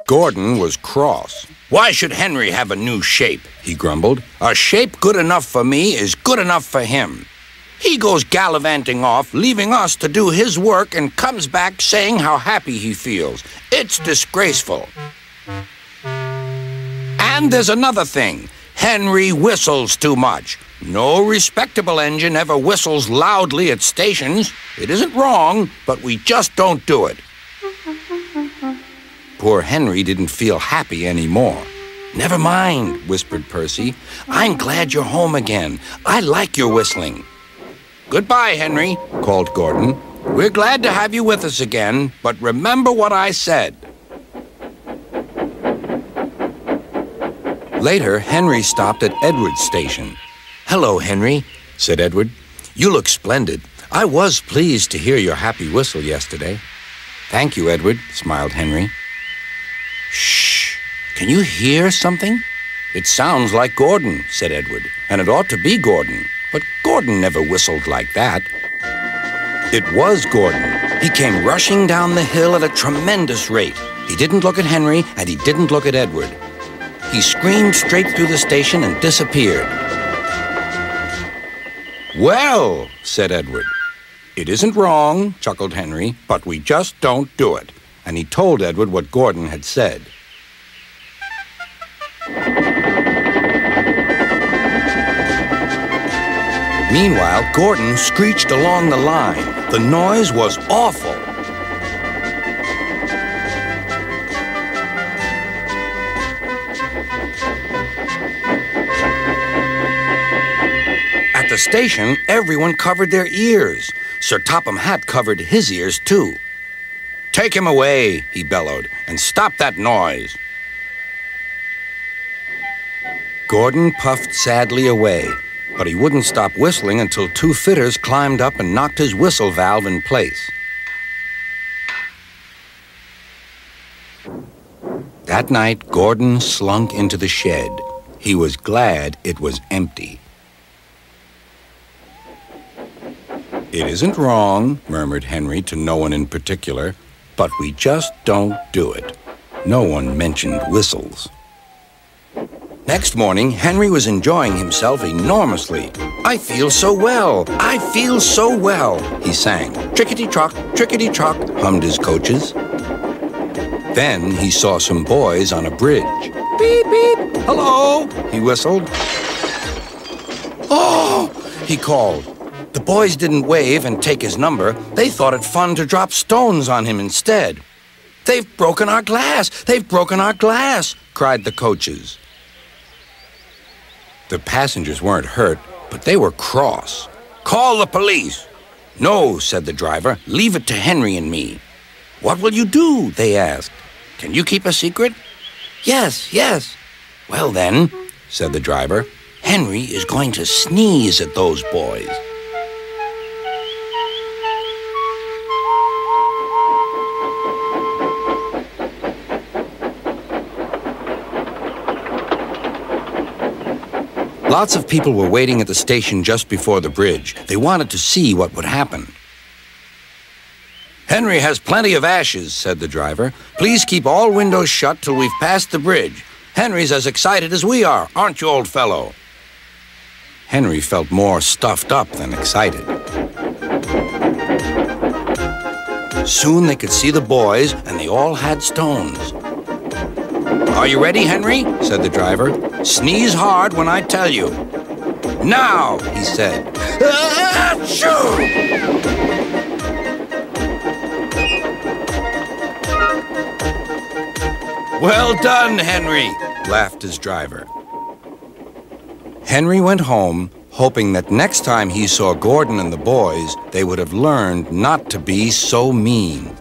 Gordon was cross. "Why should Henry have a new shape?" he grumbled. "A shape good enough for me is good enough for him. He goes gallivanting off, leaving us to do his work, and comes back saying how happy he feels. It's disgraceful. And there's another thing. Henry whistles too much. No respectable engine ever whistles loudly at stations. It isn't wrong, but we just don't do it." Poor Henry didn't feel happy anymore. "Never mind," whispered Percy. "I'm glad you're home again. I like your whistling." "Goodbye, Henry," called Gordon. "We're glad to have you with us again, but remember what I said." Later, Henry stopped at Edward's station. "Hello, Henry," said Edward. "You look splendid. I was pleased to hear your happy whistle yesterday." "Thank you, Edward," smiled Henry. "Shh! Can you hear something?" "It sounds like Gordon," said Edward, "and it ought to be Gordon. But Gordon never whistled like that." It was Gordon. He came rushing down the hill at a tremendous rate. He didn't look at Henry, and he didn't look at Edward. He screamed straight through the station and disappeared. "Well," said Edward. "It isn't wrong," chuckled Henry, "but we just don't do it." And he told Edward what Gordon had said. Meanwhile, Gordon screeched along the line. The noise was awful. At the station, everyone covered their ears. Sir Topham Hatt covered his ears, too. "Take him away," he bellowed, "and stop that noise." Gordon puffed sadly away, but he wouldn't stop whistling until two fitters climbed up and knocked his whistle valve in place. That night, Gordon slunk into the shed. He was glad it was empty. "It isn't wrong," murmured Henry to no one in particular, "but we just don't do it." No one mentioned whistles. Next morning, Henry was enjoying himself enormously. "I feel so well, I feel so well," he sang. "Trickety-trock, trickety-trock," hummed his coaches. Then he saw some boys on a bridge. "Beep, beep, hello," he whistled. "Oh," he called. The boys didn't wave and take his number. They thought it fun to drop stones on him instead. "They've broken our glass! They've broken our glass!" cried the coaches. The passengers weren't hurt, but they were cross. "Call the police." "No," said the driver. "Leave it to Henry and me." "What will you do?" they asked. "Can you keep a secret?" "Yes, yes." "Well then," said the driver, "Henry is going to sneeze at those boys." Lots of people were waiting at the station just before the bridge. They wanted to see what would happen. "Henry has plenty of ashes," said the driver. "Please keep all windows shut till we've passed the bridge. Henry's as excited as we are, aren't you, old fellow?" Henry felt more stuffed up than excited. Soon they could see the boys, and they all had stones. "Are you ready, Henry?" said the driver. "Sneeze hard when I tell you." "Now," he said. Achoo! "Well done, Henry," laughed his driver. Henry went home, hoping that next time he saw Gordon and the boys, they would have learned not to be so mean.